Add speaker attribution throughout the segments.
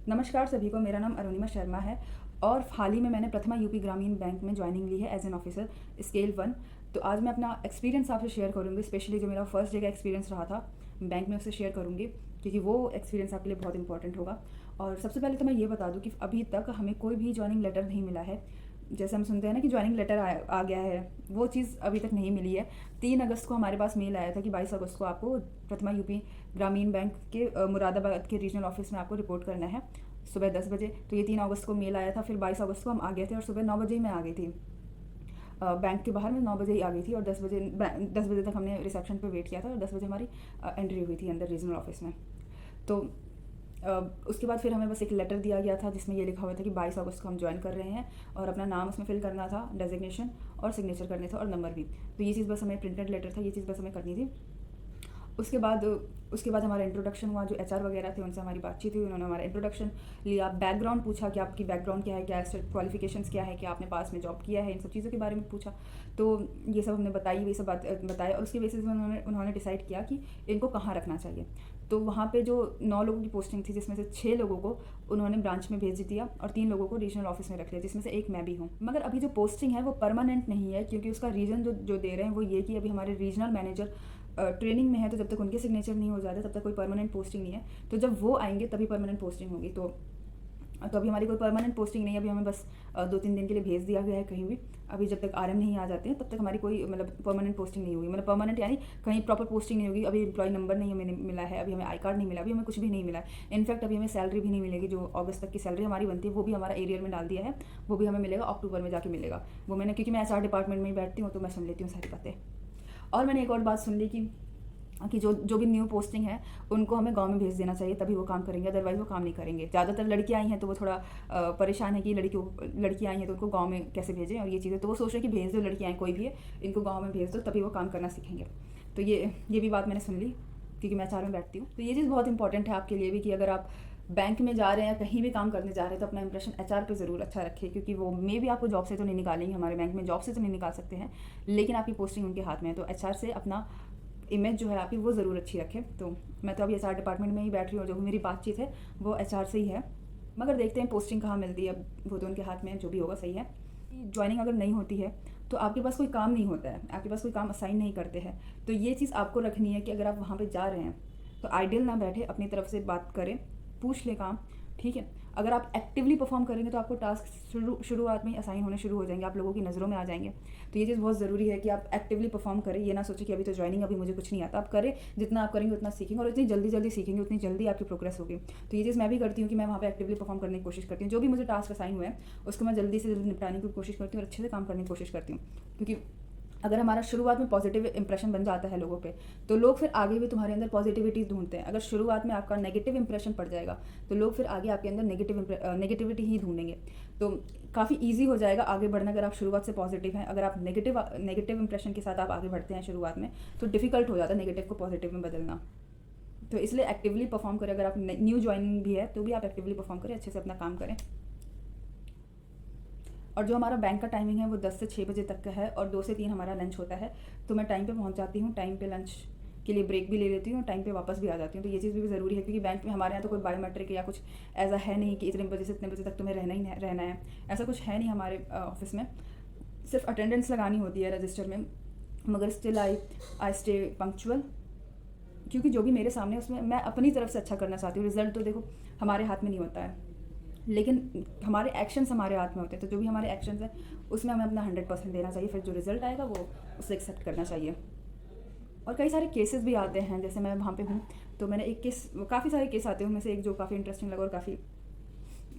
Speaker 1: नमस्कार सभी को, मेरा नाम अरुणिमा शर्मा है और हाल ही में मैंने प्रथमा यूपी ग्रामीण बैंक में ज्वाइनिंग ली है एज एन ऑफिसर स्केल 1। तो आज मैं अपना एक्सपीरियंस आपसे शेयर करूँगी, स्पेशली जो मेरा फर्स्ट डे का एक्सपीरियंस रहा था बैंक में, उससे शेयर करूँगी क्योंकि वो एक्सपीरियंस आपके लिए बहुत इंपॉर्टेंट होगा। और सबसे पहले तो मैं ये बता दूँ कि अभी तक हमें कोई भी ज्वाइनिंग लेटर नहीं मिला है। जैसे हम सुनते हैं ना कि ज्वाइनिंग लेटर आ गया है, वो चीज़ अभी तक नहीं मिली है। 3 अगस्त को हमारे पास मेल आया था कि 22 अगस्त को आपको प्रथमा यूपी ग्रामीण बैंक के मुरादाबाद के रीजनल ऑफिस में आपको रिपोर्ट करना है सुबह 10 बजे। तो ये 3 अगस्त को मेल आया था, फिर 22 अगस्त को हम आ गए थे और सुबह 9 बजे ही मैं आ गई थी। बैंक के बाहर मैं 9 बजे ही आ गई थी और 10 बजे तक हमने रिसेप्शन पे वेट किया था और 10 बजे हमारी एंट्री हुई थी अंदर रीजनल ऑफिस में। तो उसके बाद फिर हमें बस एक लेटर दिया गया था जिसमें ये लिखा हुआ था कि 22 अगस्त को हम ज्वाइन कर रहे हैं और अपना नाम उसमें फिल करना था, डेजिग्नेशन और सिग्नेचर करने थे और नंबर भी। तो ये चीज़ बस हमें, प्रिंटेड लेटर था, ये चीज़ बस हमें करनी थी। उसके बाद हमारा इंट्रोडक्शन हुआ। जो एचआर वगैरह थे उनसे हमारी बातचीत हुई, उन्होंने हमारा इंट्रोडक्शन लिया, बैकग्राउंड पूछा कि आपकी बैकग्राउंड क्या है, क्या क्वालिफिकेशंस क्या है, क्या आपने पास में जॉब किया है, इन सब चीज़ों के बारे में पूछा। तो ये सब हमने बताई, ये सब बात बताया और उसके बेसिस में उन्होंने डिसाइड किया कि इनको कहाँ रखना चाहिए। तो वहाँ पे जो 9 लोगों की पोस्टिंग थी, जिसमें से 6 लोगों को उन्होंने ब्रांच में भेज दिया और 3 लोगों को रीजनल ऑफिस में रख लिया, जिसमें से एक मैं भी हूँ। मगर अभी जो पोस्टिंग है वो परमानेंट नहीं है, क्योंकि उसका रीज़न जो दे रहे हैं वो ये कि अभी हमारे रीजनल मैनेजर ट्रेनिंग में है, तो जब तक उनके सिग्नेचर नहीं हो जाते तब तक कोई परमानेंट पोस्टिंग नहीं है। तो जब वो आएंगे तभी परमानेंट पोस्टिंग होगी। तो अभी हमारी कोई परमानेंट पोस्टिंग नहीं है। अभी हमें बस 2-3 दिन के लिए भेज दिया गया है कहीं भी। अभी जब तक आरएम नहीं आ जाते हैं तब तक हमारी कोई परमानेंट पोस्टिंग नहीं हुई। परमानेंट यानी कहीं प्रॉपर पोस्टिंग नहीं होगी। अभी एम्प्लॉय नंबर नहीं हमें मिला है, अभी हमें आई कार्ड नहीं मिला, अभी हमें कुछ भी नहीं मिला है। इनफैक्ट अभी हमें सैलरी भी नहीं मिलेगी। जो अगस्त तक की सैलरी हमारी बनती है वो भी हमारा एरियर में डाल दिया है, वो भी हमें मिलेगा अक्टूबर में जाके मिलेगा। वो मैंने, क्योंकि मैं एचआर डिपार्टमेंट में ही बैठती हूँ तो मैं सुन लेती हूँ सारी बातें। और मैंने एक और बात सुन ली कि जो भी न्यू पोस्टिंग है उनको हमें गांव में भेज देना चाहिए, तभी वो काम करेंगे, अदरवाइज वो काम नहीं करेंगे। ज़्यादातर लड़कियां आई हैं तो वो थोड़ा परेशान है कि लड़कियां आई हैं तो उनको गांव में कैसे भेजें और ये चीज़ें। तो वो सोच रहे हैं कि भेज दो, लड़कियां आई कोई भी है, इनको गाँव में भेज दो तभी वो काम करना सीखेंगे। तो ये भी बात मैंने सुन ली, क्योंकि मैं एचआर में बैठती हूँ। तो ये चीज़ बहुत इंपॉर्टेंट है आपके लिए भी कि अगर आप बैंक में जा रहे हैं, कहीं भी काम करने जा रहे हैं, तो अपना इंप्रेशन एचआर पे ज़रूर अच्छा रखें, क्योंकि वो मे भी आपको जॉब से तो नहीं निकालेंगे, हमारे बैंक में जॉब से तो नहीं निकाल सकते हैं, लेकिन आपकी पोस्टिंग उनके हाथ में है। तो एचआर से अपना इमेज जो है आपकी वो ज़रूर अच्छी रखें। तो मैं तो अभी एचआर डिपार्टमेंट में ही बैठ रही हूँ, जो मेरी बातचीत है वो एचआर से ही है। मगर देखते हैं पोस्टिंग कहाँ मिलती है, अब वो तो उनके हाथ में है, जो भी होगा सही है। ज्वाइनिंग अगर नहीं होती है तो आपके पास कोई काम नहीं होता है, आपके पास कोई काम असाइन नहीं करते हैं। तो ये चीज़ आपको रखनी है कि अगर आप वहाँ पर जा रहे हैं तो आइडियल ना बैठे, अपनी तरफ से बात करें, पूछ ले काम, ठीक है। अगर आप एक्टिवली परफॉर्म करेंगे तो आपको टास्क शुरुआत में ही असाइन होने शुरू हो जाएंगे, आप लोगों की नज़रों में आ जाएंगे। तो ये चीज़ बहुत ज़रूरी है कि आप एक्टिवली परफॉर्म करें। ये ना सोचें कि अभी तो ज्वाइनिंग, अभी मुझे कुछ नहीं आता। आप करें, जितना आप करेंगे उतना सीखेंगे और जितनी जल्दी सीखेंगे उतनी जल्दी आपकी प्रोग्रेस होगी। तो ये चीज़ मैं भी करती हूँ कि मैं वहाँ पर एक्टिवली परफॉर्म करने की कोशिश करती हूँ। जो भी मुझे टास्क असाइन हुए हैं उसको मैं जल्दी से जल्दी निपटाने की कोशिश करती हूँ और अच्छे से काम करने की कोशिश करती हूँ। क्योंकि अगर हमारा शुरुआत में पॉजिटिव इंप्रेशन बन जाता है लोगों पे, तो लोग फिर आगे भी तुम्हारे अंदर पॉजिटिविटी ढूंढते हैं। अगर शुरुआत में आपका नेगेटिव इंप्रेशन पड़ जाएगा तो लोग फिर आगे आपके अंदर नेगेटिविटी ही ढूंढेंगे। तो काफ़ी ईजी हो जाएगा आगे बढ़ना अगर आप शुरुआत से पॉजिटिव हैं। अगर आप नेगेटिव इंप्रेशन के साथ आप आगे बढ़ते हैं शुरुआत में, तो डिफ़िकल्ट हो जाता है नेगेटिव को पॉजिटिव में बदलना। तो इसलिए एक्टिवली परफॉर्म करें। अगर आप न्यू ज्वाइनिंग भी है तो भी आप एक्टिवली परफॉर्म करें, अच्छे से अपना काम करें। और जो हमारा बैंक का टाइमिंग है वो 10 से 6 बजे तक का है और 2 से 3 हमारा लंच होता है। तो मैं टाइम पे पहुंच जाती हूँ, टाइम पे लंच के लिए ब्रेक भी ले लेती हूँ, टाइम पे वापस भी आ जाती हूँ। तो ये चीज़ भी ज़रूरी है, क्योंकि बैंक में हमारे यहाँ तो कोई बायोमेट्रिक या कुछ ऐसा है नहीं कि इतने बजे से इतने बजे तक तुम्हें रहना है। ऐसा कुछ है नहीं हमारे ऑफिस में। सिर्फ अटेंडेंस लगानी होती है रजिस्टर में, मगर स्टिल आई स्टे पंक्चुअल, क्योंकि जो भी मेरे सामने उसमें मैं अपनी तरफ से अच्छा करना चाहती हूँ। रिजल्ट तो देखो हमारे हाथ में नहीं होता है, लेकिन हमारे एक्शंस हमारे हाथ में होते हैं। तो जो भी हमारे एक्शंस हैं उसमें हमें अपना 100% देना चाहिए, फिर जो रिजल्ट आएगा वो उसे एक्सेप्ट करना चाहिए। और कई सारे केसेस भी आते हैं, जैसे मैं वहाँ पे हूँ तो मैंने एक केस, काफ़ी सारे केस आते हैं, उनमें से एक जो काफ़ी इंटरेस्टिंग लगा और काफ़ी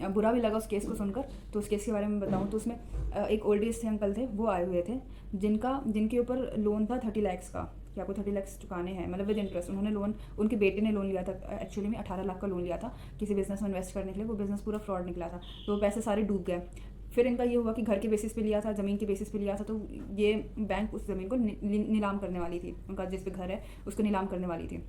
Speaker 1: बुरा भी लगा उस केस को सुनकर, तो उस केस के बारे में बताऊँ तो उसमें एक ओल्ड एज थे, अंकल थे, वो आए हुए थे जिनके ऊपर लोन था 30 लाख का, कि आपको 30 लाख चुकाने हैं, मतलब विद इंटरेस्ट। उन्होंने लोन, उनके बेटे ने लोन लिया था, एक्चुअली में 18 लाख का लोन लिया था किसी बिजनेस में इन्वेस्ट करने के लिए। वो बिजनेस पूरा फ्रॉड निकला था, तो वो पैसे सारे डूब गए। फिर इनका ये हुआ कि घर के बेसिस पे लिया था, ज़मीन के बेसिस पे लिया था, तो ये बैंक उस ज़मीन को नीलाम करने वाली थी, उनका जिस पे घर है उसको नीलाम करने वाली थी।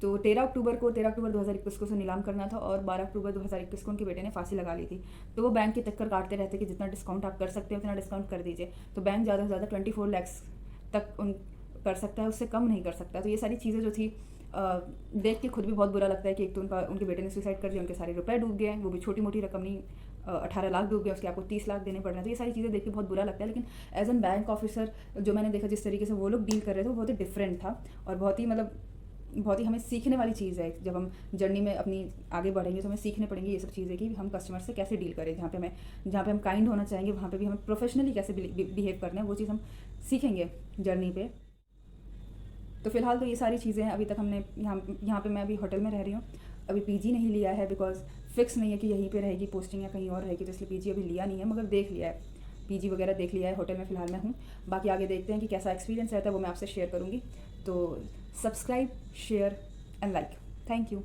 Speaker 1: तो 13 अक्टूबर 2021 को उसे नीलाम करना था और 12 अक्टूबर 2021 को उनके बेटे ने फांसी लगा ली थी। तो वो बैंक के चक्कर काटते रहते कि जितना डिस्काउंट आप कर सकते हैं उतना डिस्काउंट कर दीजिए। तो बैंक ज़्यादा से ज़्यादा 24 लाख तक कर सकता है, उससे कम नहीं कर सकता। तो ये सारी चीज़ें जो थी देख के खुद भी बहुत बुरा लगता है कि एक तो उनके बेटे ने सुसाइड कर दिया, उनके सारे रुपए डूब गए, वो भी छोटी मोटी रकम नहीं, 18 लाख डूब गए, उसके आपको 30 लाख देने पड़ रहे हैं। तो ये सारी चीज़ें देख के बहुत बुरा लगता है। लेकिन एज एन बैंक ऑफिसर जो मैंने देखा, जिस तरीके से वो लोग डील कर रहे थे, वो बहुत ही डिफरेंट था और बहुत ही मतलब बहुत ही हमें सीखने वाली चीज़ है। जब हम जर्नी में अपनी आगे बढ़ेंगे तो हमें सीखने पड़ेंगी ये सब चीज़ें कि हम कस्टमर से कैसे डील करें। जहाँ पे हम काइंड होना चाहेंगे, वहाँ पे भी हमें प्रोफेशनली कैसे बिहेव करना है, वो चीज़ हम सीखेंगे जर्नी पे। तो फ़िलहाल तो ये सारी चीज़ें हैं। अभी तक हमने यहाँ पे मैं अभी होटल में रह रही हूँ, अभी पीजी नहीं लिया है बिकॉज फिक्स नहीं है कि यहीं पे रहेगी पोस्टिंग या कहीं और रहेगी, तो इसलिए पीजी अभी लिया नहीं है, मगर देख लिया है, पीजी वगैरह देख लिया है। होटल में फ़िलहाल मैं हूँ, बाकी आगे देखते हैं कि कैसा एक्सपीरियंस रहता है, वो मैं आपसे शेयर करूँगी। तो subscribe, share and like. Thank you.